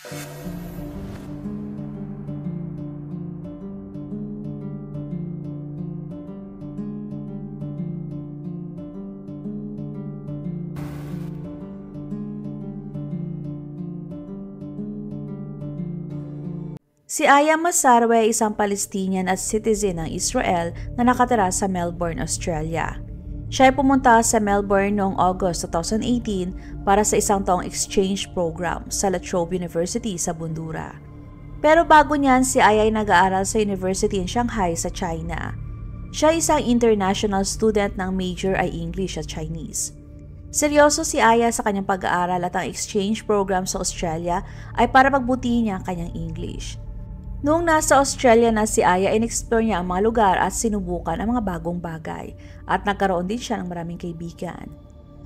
Si Aya Masarwe ay isang Palestinian at citizen ng Israel na nakatira sa Melbourne, Australia. Siya ay pumunta sa Melbourne noong August 2018 para sa isang taong exchange program sa La Trobe University sa Bundura. Pero bago niyan, si Aya ay nag-aaral sa University in Shanghai sa China. Siya ay isang international student ng major ay English at Chinese. Seryoso si Aya sa kanyang pag-aaral at ang exchange program sa Australia ay para pagbutihin niya ang kanyang English. Noong nasa Australia na si Aya, in-explore niya ang mga lugar at sinubukan ang mga bagong bagay at nagkaroon din siya ng maraming kaibigan.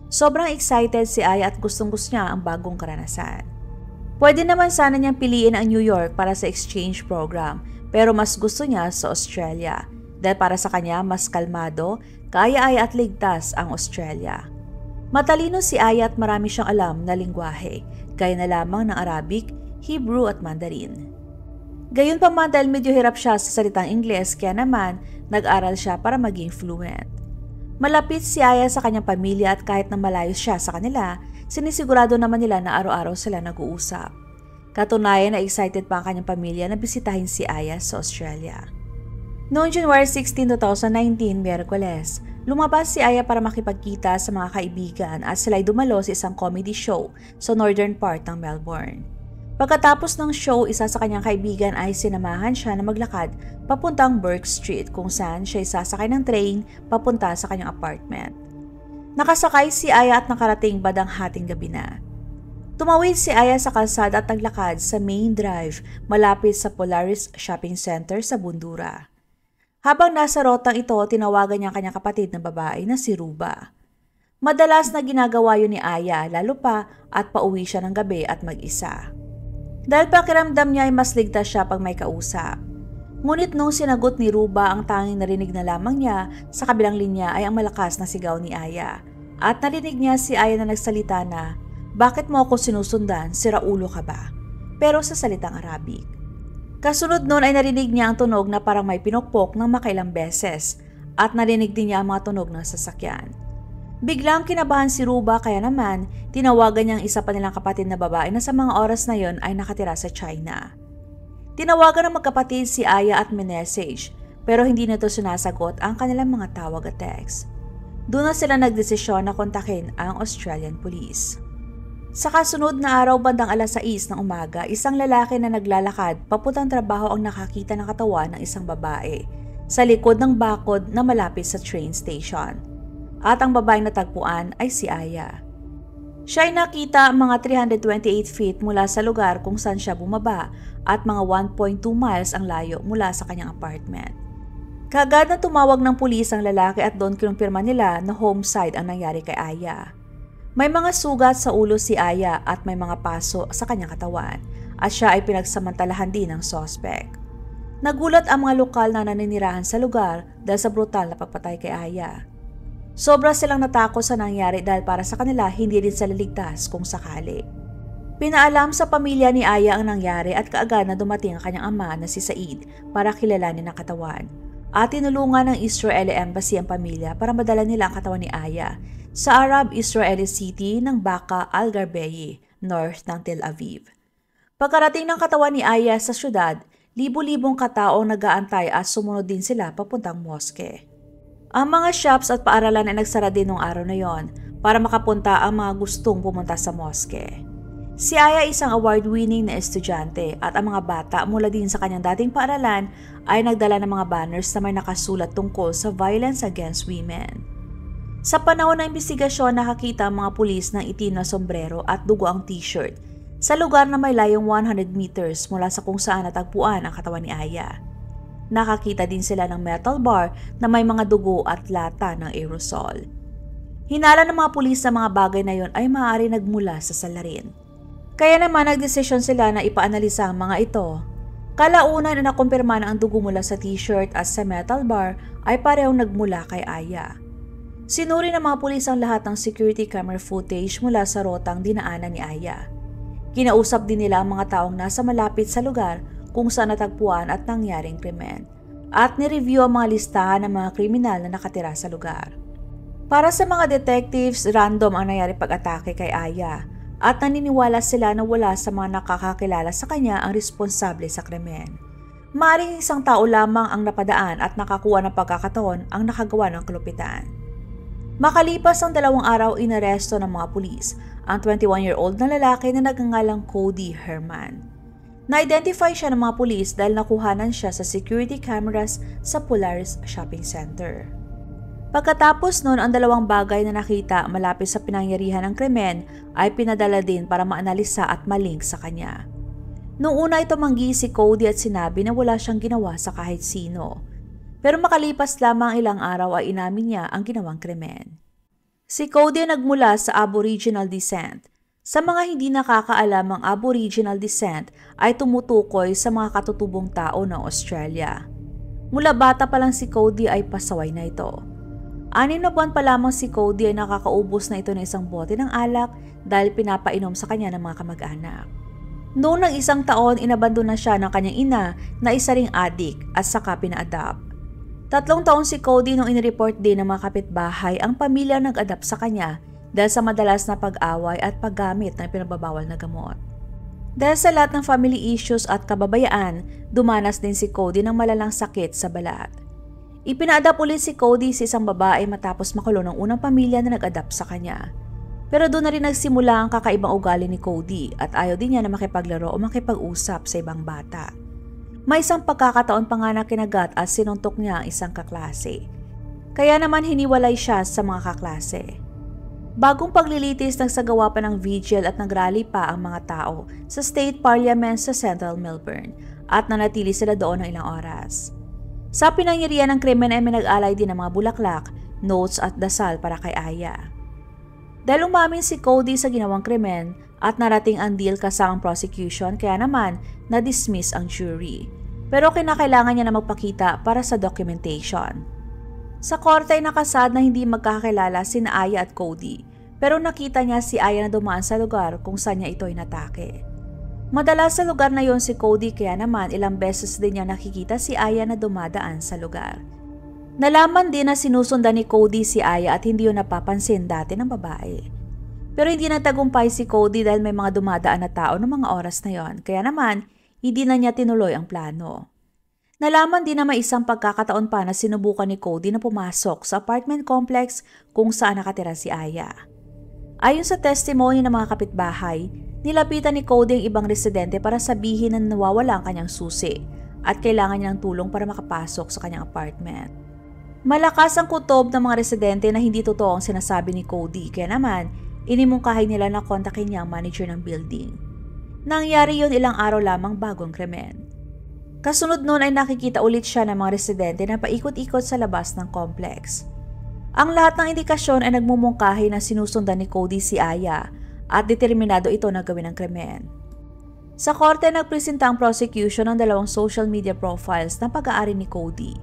Sobrang excited si Aya at gustong-gusto niya ang bagong karanasan. Pwede naman sana niyang piliin ang New York para sa exchange program pero mas gusto niya sa Australia dahil para sa kanya mas kalmado, kaaya-aya at ligtas ang Australia. Matalino si Aya at marami siyang alam na lingwahe, gaya na lamang ng Arabic, Hebrew at Mandarin. Gayunpaman dahil medyo hirap siya sa salitang Ingles kaya naman nag-aral siya para maging fluent. Malapit si Aya sa kanyang pamilya at kahit na malayo siya sa kanila, sinisigurado naman nila na araw-araw sila nag-uusap. Katunayan na excited pa ang kanyang pamilya na bisitahin si Aya sa Australia. Noong January 16, 2019, Miyerkules, lumabas si Aya para makipagkita sa mga kaibigan at sila'y dumalo sa isang comedy show sa northern part ng Melbourne. Pagkatapos ng show, isa sa kanyang kaibigan ay sinamahan siya na maglakad papuntang Bourke Street kung saan siya sasakay ng train papunta sa kanyang apartment. Nakasakay si Aya at nakarating badang hating gabi na. Tumawid si Aya sa kalsada at naglakad sa main drive malapit sa Polaris Shopping Center sa Bundura. Habang nasa rotang ito, tinawagan niya ang kanyang kapatid na babae na si Ruba. Madalas na ginagawa yun ni Aya lalo pa at pauwi siya ng gabi at mag-isa. Dahil pakiramdam niya ay mas ligtas siya pag may kausap. Ngunit nung sinagot ni Ruba, ang tanging narinig na lamang niya sa kabilang linya ay ang malakas na sigaw ni Aya. At narinig niya si Aya na nagsalita na, "Bakit mo ako sinusundan? Sira ulo ka ba?" Pero sa salitang Arabic. Kasunod nun ay narinig niya ang tunog na parang may pinukpok ng makailang beses at narinig din niya ang mga tunog ng sasakyan. Biglang kinabahan si Ruba kaya naman tinawagan niya ang isa pa nilang kapatid na babae na sa mga oras na yon ay nakatira sa China. Tinawagan ng magkapatid si Aya at minessage pero hindi nito sinasagot ang kanilang mga tawag at text. Doon na sila nagdesisyon na kontakin ang Australian Police. Sa kasunod na araw bandang alas 6 ng umaga, isang lalaki na naglalakad papuntang trabaho ang nakakita ng katawan ng isang babae sa likod ng bakod na malapit sa train station. At ang babaeng natagpuan ay si Aya. Siya ay nakita mga 328 feet mula sa lugar kung saan siya bumaba at mga 1.2 miles ang layo mula sa kanyang apartment. Kaagad na tumawag ng pulis ang lalaki at doon kinumpirma nila na homicide ang nangyari kay Aya. May mga sugat sa ulo si Aya at may mga paso sa kanyang katawan at siya ay pinagsamantalahan din ng suspect. Nagulat ang mga lokal na naninirahan sa lugar dahil sa brutal na pagpatay kay Aya. Sobra silang natakot sa nangyari dahil para sa kanila hindi rin sila ligtas kung sakali. Pinaalam sa pamilya ni Aya ang nangyari at kaagad na dumating ang kanyang ama na si Said para kilalanin ang katawan. At tinulungan ng Israeli Embassy ang pamilya para madala nila ang katawan ni Aya sa Arab-Israeli city ng Baka al-Gharbiya, north ng Tel Aviv. Pagkarating ng katawan ni Aya sa syudad, libo-libong katao nag-aantay at sumunod din sila papuntang moske. Ang mga shops at paaralan ay nagsara din noong araw na yon para makapunta ang mga gustong pumunta sa moske. Si Aya isang award-winning na estudyante at ang mga bata mula din sa kanyang dating paaralan ay nagdala ng mga banners na may nakasulat tungkol sa violence against women. Sa panahon ng imbestigasyon, nakakita ang mga pulis ng itim na sombrero at dugo ang t-shirt sa lugar na may layong 100 meters mula sa kung saan natagpuan ang katawan ni Aya. Nakakita din sila ng metal bar na may mga dugo at lata ng aerosol. Hinala ng mga pulis na mga bagay na yon ay maaari nagmula sa salarin. Kaya naman nagdesisyon sila na ipaanalisa ang mga ito. Kalaunan na nakumpirma na ang dugo mula sa t-shirt at sa metal bar ay parehong nagmula kay Aya. Sinuri ng mga pulis ang lahat ng security camera footage mula sa rotang dinaanan ni Aya. Kinausap din nila ang mga taong nasa malapit sa lugar kung saan natagpuan at nangyaring krimen, at nireview ang mga listahan ng mga kriminal na nakatira sa lugar. Para sa mga detectives, random ang nangyari pag-atake kay Aya at naniniwala sila na wala sa mga nakakakilala sa kanya ang responsable sa krimen. Maaaring isang tao lamang ang napadaan at nakakuha ng pagkakataon ang nakagawa ng kalupitan. Makalipas ang 2 araw, inaresto ng mga pulis ang 21-year-old na lalaki na nagngangalang Cody Herman. Na-identify siya ng mga pulis dahil nakuhanan siya sa security cameras sa Polaris Shopping Center. Pagkatapos noon, ang 2 bagay na nakita malapit sa pinangyarihan ng krimen ay pinadala din para maanalisa at malink sa kanya. Noong una ito manggi si Cody at sinabi na wala siyang ginawa sa kahit sino. Pero makalipas lamang ilang araw ay inamin niya ang ginawang krimen. Si Cody ay nagmula sa Aboriginal descent. Sa mga hindi nakakaalam, ang Aboriginal descent ay tumutukoy sa mga katutubong tao ng Australia. Mula bata pa lang si Cody ay pasaway na ito. 6 na buwan pa lamang si Cody ay nakakaubos na ito ng isang bote ng alak dahil pinapainom sa kanya ng mga kamag-anak. Noong ng 1 taon, inabandon na siya ng kanyang ina na isa ring adik at saka pina-adopt. 3 taon si Cody nung inireport din ng mga kapitbahay ang pamilya nag-adapt sa kanya dahil sa madalas na pag-away at paggamit ng pinagbabawal na gamot. Dahil sa lahat ng family issues at kababayaan, dumanas din si Cody ng malalang sakit sa balat. Ipina-adapt ulit si Cody sa isang babae matapos makulong ng unang pamilya na nag-adapt sa kanya. Pero doon na rin nagsimula ang kakaibang ugali ni Cody at ayaw din niya na makipaglaro o makipag-usap sa ibang bata. May isang pagkakataon pa nga na kinagat at sinuntok niya ang isang kaklase. Kaya naman hiniwalay siya sa mga kaklase. Bagong paglilitis, nagsagawa pa ng vigil at nagrally pa ang mga tao sa State Parliament sa Central Melbourne at nanatili sila doon ng ilang oras. Sa pinangyarihan ng krimen ay minag-alay din ng mga bulaklak, notes at dasal para kay Aya. Dahil umamin si Cody sa ginawang krimen at narating ang deal kasamang prosecution, kaya naman na-dismiss ang jury. Pero kinakailangan niya na magpakita para sa documentation. Sa korte ay nakasad na hindi magkakilala sina Aya at Cody, pero nakita niya si Aya na dumaan sa lugar kung saan niya ito inatake. Madalas sa lugar na yon si Cody, kaya naman ilang beses din niya nakikita si Aya na dumadaan sa lugar. Nalaman din na sinusundan ni Cody si Aya at hindi yun napapansin dati ng babae. Pero hindi nagtagumpay si Cody dahil may mga dumadaan na tao ng mga oras na yon, kaya naman hindi na niya tinuloy ang plano. Nalaman din na may isang pagkakataon pa na sinubukan ni Cody na pumasok sa apartment complex kung saan nakatira si Aya. Ayon sa testimony ng mga kapitbahay, nilapitan ni Cody ang ibang residente para sabihin na nawawala ang kanyang susi at kailangan niya ng tulong para makapasok sa kanyang apartment. Malakas ang kutob ng mga residente na hindi totoo ang sinasabi ni Cody, kaya naman inimungkahi nila na kontakin niya ang manager ng building. Nangyari yon ilang araw lamang bago ang krimen. Kasunod noon ay nakikita ulit siya ng mga residente na paikot-ikot sa labas ng complex. Ang lahat ng indikasyon ay nagmumungkahi na sinusundan ni Cody si Aya at determinado ito na gawin ang krimen. Sa korte, nagpresenta ang prosecution ng 2 social media profiles ng pag-aari ni Cody.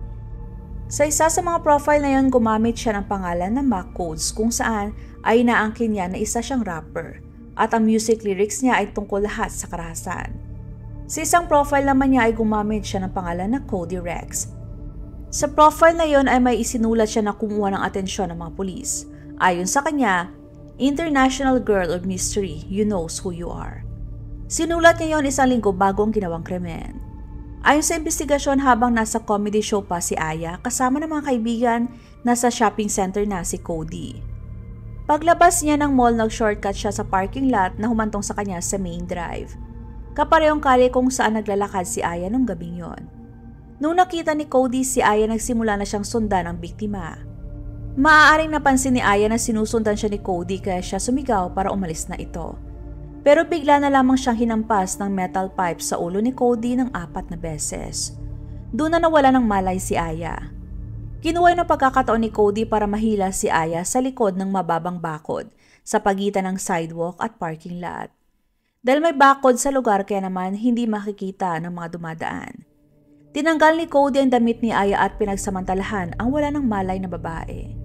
Sa isa sa mga profile na yon, gumamit siya ng pangalan na Mac Codes kung saan ay inaangkin niya na isa siyang rapper at ang music lyrics niya ay tungkol lahat sa karahasan. Sa isang profile naman niya ay gumamit siya ng pangalan na Cody Rex. Sa profile na yon ay may isinulat siya na kumuha ng atensyon ng mga pulis. Ayon sa kanya, International Girl of Mystery, you knows who you are. Sinulat niya yon 1 linggo bago ang ginawang krimen. Ayon sa investigasyon, habang nasa comedy show pa si Aya kasama ng mga kaibigan, nasa shopping center na si Cody. Paglabas niya ng mall, nag-shortcut siya sa parking lot na humantong sa kanya sa main drive. Kaparehong kali kung saan naglalakad si Aya nung gabing yon. Nung nakita ni Cody si Aya, nagsimula na siyang sundan ang biktima. Maaaring napansin ni Aya na sinusundan siya ni Cody kaya siya sumigaw para umalis na ito. Pero bigla na lamang siyang hinampas ng metal pipe sa ulo ni Cody ng 4 na beses. Doon na nawala ng malay si Aya. Kinuha ng pagkakataon ni Cody para mahila si Aya sa likod ng mababang bakod sa pagitan ng sidewalk at parking lot. Dahil may bakod sa lugar, kaya naman hindi makikita ng mga dumadaan. Tinanggal ni Cody ang damit ni Aya at pinagsamantalahan ang wala ng malay na babae.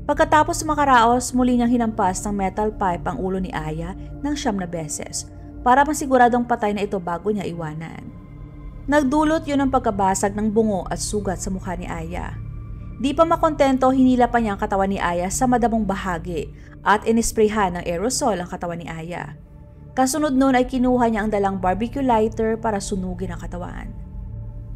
Pagkatapos makaraos, muli niyang hinampas ng metal pipe ang ulo ni Aya ng 9 na beses para masiguradong patay na ito bago niya iwanan. Nagdulot yun ng pagkabasag ng bungo at sugat sa mukha ni Aya. Di pa makontento, hinila pa niya ang katawan ni Aya sa madamong bahagi at inisprayhan ng aerosol ang katawan ni Aya. Kasunod nun ay kinuha niya ang dalang barbecue lighter para sunugin ang katawan.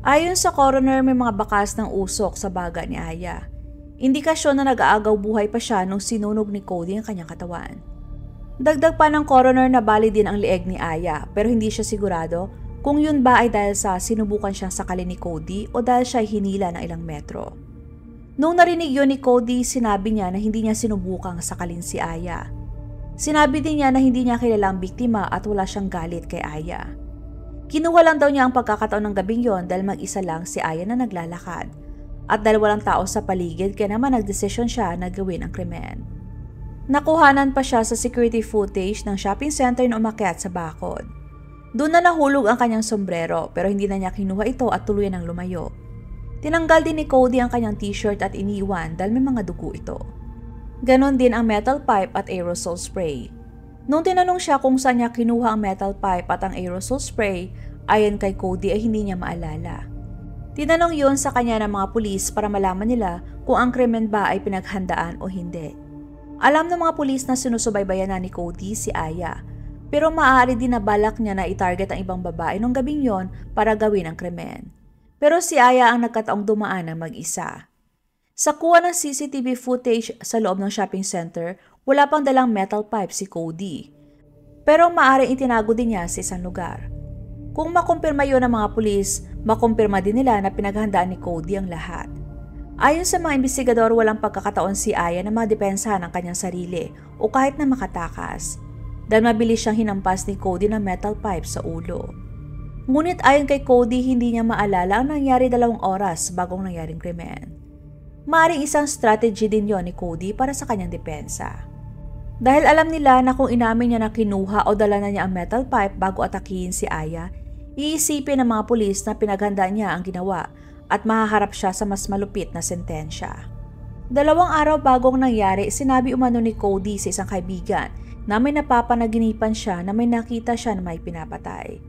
Ayon sa coroner, may mga bakas ng usok sa baga ni Aya. Indikasyon na nag-aagaw buhay pa siya nung sinunog ni Cody ang kanyang katawan. Dagdag pa ng coroner na bali din ang leeg ni Aya pero hindi siya sigurado kung yun ba ay dahil sa sinubukan siyang sakalin ni Cody o dahil siya ay hinila ng ilang metro. Nung narinig yun ni Cody, sinabi niya na hindi niya sinubukang sakalin si Aya. Sinabi din niya na hindi niya kilalang biktima at wala siyang galit kay Aya. Kinuha lang daw niya ang pagkakataon ng gabing yon dahil mag-isa lang si Aya na naglalakad. At dahil walang tao sa paligid, kaya naman nagdesisyon siya na gawin ang krimen. Nakuhanan pa siya sa security footage ng shopping center na umakyat sa bakod. Doon na nahulog ang kanyang sombrero pero hindi na niya kinuha ito at tuluyan ng lumayo. Tinanggal din ni Cody ang kanyang t-shirt at iniwan dahil may mga dugo ito. Ganon din ang metal pipe at aerosol spray. Nung tinanong siya kung saan niya kinuha ang metal pipe at ang aerosol spray, ayon kay Cody ay hindi niya maalala. Tinanong yun sa kanya ng mga pulis para malaman nila kung ang krimen ba ay pinaghandaan o hindi. Alam ng mga pulis na sinusubaybayan na ni Cody si Aya, pero maaari din na balak niya na itarget ang ibang babae nung gabing yon para gawin ang krimen. Pero si Aya ang nagkataong dumaan ng mag-isa. Sa kuha ng CCTV footage sa loob ng shopping center, wala pang dalang metal pipe si Cody. Pero maaaring itinago din niya sa isang lugar. Kung makumpirma yun ng mga pulis, makumpirma din nila na pinaghandaan ni Cody ang lahat. Ayon sa mga investigador, walang pagkakataon si Aya na madepensahan ang kanyang sarili o kahit na makatakas. Dahil mabilis siyang hinampas ni Cody ng metal pipe sa ulo. Ngunit ayon kay Cody, hindi niya maalala ang nangyari 2 oras bagong nangyaring krimen. Maaaring isang strategy din yon ni Cody para sa kanyang depensa. Dahil alam nila na kung inamin niya na kinuha o dala na niya ang metal pipe bago atakihin si Aya, iisipin ng mga pulis na pinaghanda niya ang ginawa at mahaharap siya sa mas malupit na sentensya. 2 araw bagong nangyari, sinabi umano ni Cody sa isang kaibigan na may napapanaginipan siya na may nakita siya na may pinapatay.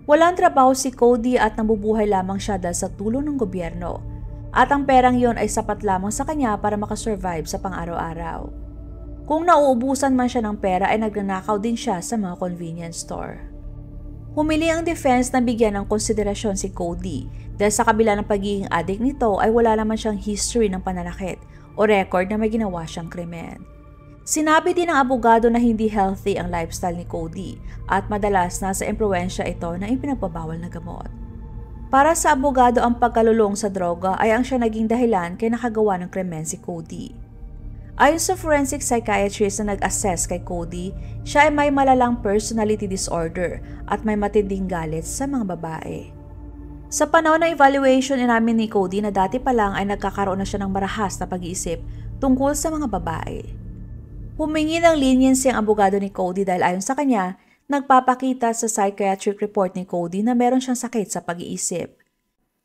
Walang trabaho si Cody at nabubuhay lamang siya dahil sa tulong ng gobyerno at ang perang yon ay sapat lamang sa kanya para makasurvive sa pang-araw-araw. Kung nauubusan man siya ng pera ay nagnanakaw din siya sa mga convenience store. Humili ang defense na bigyan ng konsiderasyon si Cody dahil sa kabila ng pagiging addict nito ay wala naman siyang history ng pananakit o record na may ginawa siyang krimen. Sinabi din ng abogado na hindi healthy ang lifestyle ni Cody at madalas nasa impluwensya ito ng ipinagbabawal na gamot. Para sa abogado, ang pagkalulong sa droga ay ang siya naging dahilan kaya nakagawa ng krimen si Cody. Ayon sa forensic psychiatrist na nag-assess kay Cody, siya ay may malalang personality disorder at may matinding galit sa mga babae. Sa panahon ng evaluation, inamin ni Cody na dati pa lang ay nagkakaroon na siya ng marahas na pag-iisip tungkol sa mga babae. Humingi ng leniency ang abogado ni Cody dahil ayon sa kanya, nagpapakita sa psychiatric report ni Cody na meron siyang sakit sa pag-iisip.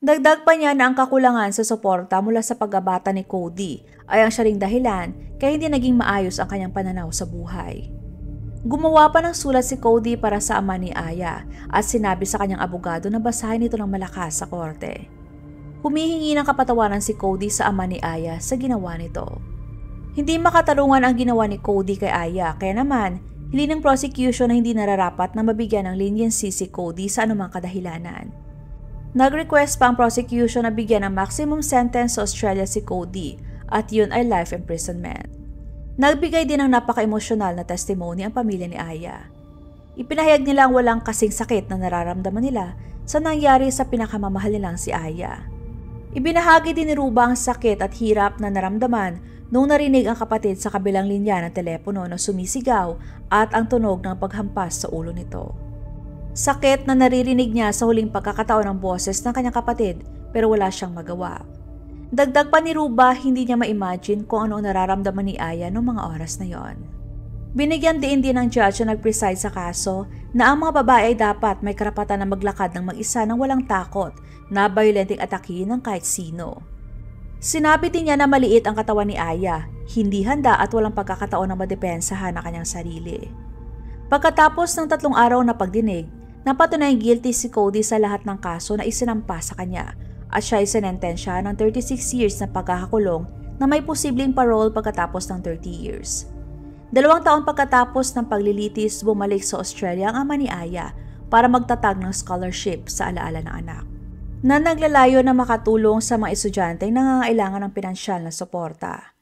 Dagdag pa niya na ang kakulangan sa suporta mula sa pagkabata ni Cody ay ang siya ring dahilan kaya hindi naging maayos ang kanyang pananaw sa buhay. Gumawa pa ng sulat si Cody para sa ama ni Aya at sinabi sa kanyang abogado na basahin ito ng malakas sa korte. Humihingi ng kapatawaran si Cody sa ama ni Aya sa ginawa nito. Hindi makatarungan ang ginawa ni Cody kay Aya kaya naman hiling ng prosecution na hindi nararapat na mabigyan ng leniency si Cody sa anumang kadahilanan. Nag-request pa ang prosecution na bigyan ng maximum sentence sa Australia si Cody at yun ay life imprisonment. Nagbigay din ng napaka-emosyonal na testimony ang pamilya ni Aya. Ipinahayag nila ang walang kasing sakit na nararamdaman nila sa nangyari sa pinakamamahal nilang si Aya. Ibinahagi din ni Ruba ang sakit at hirap na naramdaman nung narinig ang kapatid sa kabilang linya ng telepono na sumisigaw at ang tunog ng paghampas sa ulo nito. Sakit na naririnig niya sa huling pagkakataon ng boses ng kanyang kapatid pero wala siyang magawa. Dagdag pa ni Ruba, hindi niya ma-imagine kung ano nararamdaman ni Aya noong mga oras na yon. Binigyan din ng judge na nag-preside sa kaso na ang mga babae ay dapat may karapatan na maglakad ng mag-isa ng walang takot na violenting atakihin ng kahit sino. Sinabi din niya na maliit ang katawan ni Aya, hindi handa at walang pagkakataon na madepensahan ang kanyang sarili. Pagkatapos ng 3 araw na pagdinig, napatunayang guilty si Cody sa lahat ng kaso na isinampa sa kanya at siya ay sinentensya ng 36 years na pagkakakulong na may posibleng parole pagkatapos ng 30 years. 2 taon pagkatapos ng paglilitis, bumalik sa Australia ang ama ni Aya para magtatag ng scholarship sa alaala ng anak, na naglalayo na makatulong sa mga estudyante na nangangailangan ng pinansyal na suporta.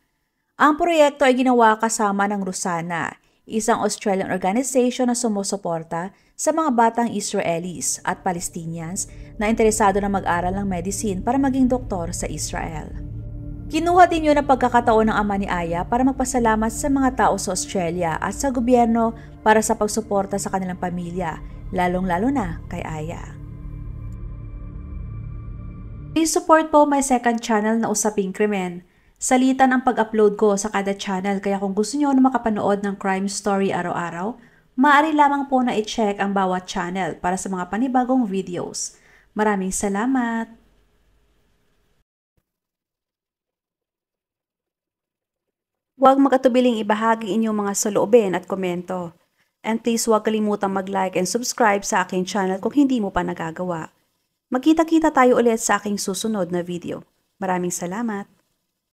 Ang proyekto ay ginawa kasama ng Rusana, isang Australian organization na sumusuporta sa mga batang Israelis at Palestinians na interesado na mag-aral ng medicine para maging doktor sa Israel. Kinuha din yun ang pagkakataon ng ama ni Aya para magpasalamat sa mga tao sa Australia at sa gobyerno para sa pagsuporta sa kanilang pamilya, lalong-lalo na kay Aya. Please support po my second channel na Usaping Krimen. Salitan ang pag-upload ko sa kada channel, kaya kung gusto niyo na makapanood ng crime story araw-araw, maaari lamang po na i-check ang bawat channel para sa mga panibagong videos. Maraming salamat! Huwag mag-atubiling ibahagi inyong mga saloobin at komento. And please huwag kalimutang mag-like and subscribe sa aking channel kung hindi mo pa nagagawa. Magkita-kita tayo ulit sa aking susunod na video. Maraming salamat!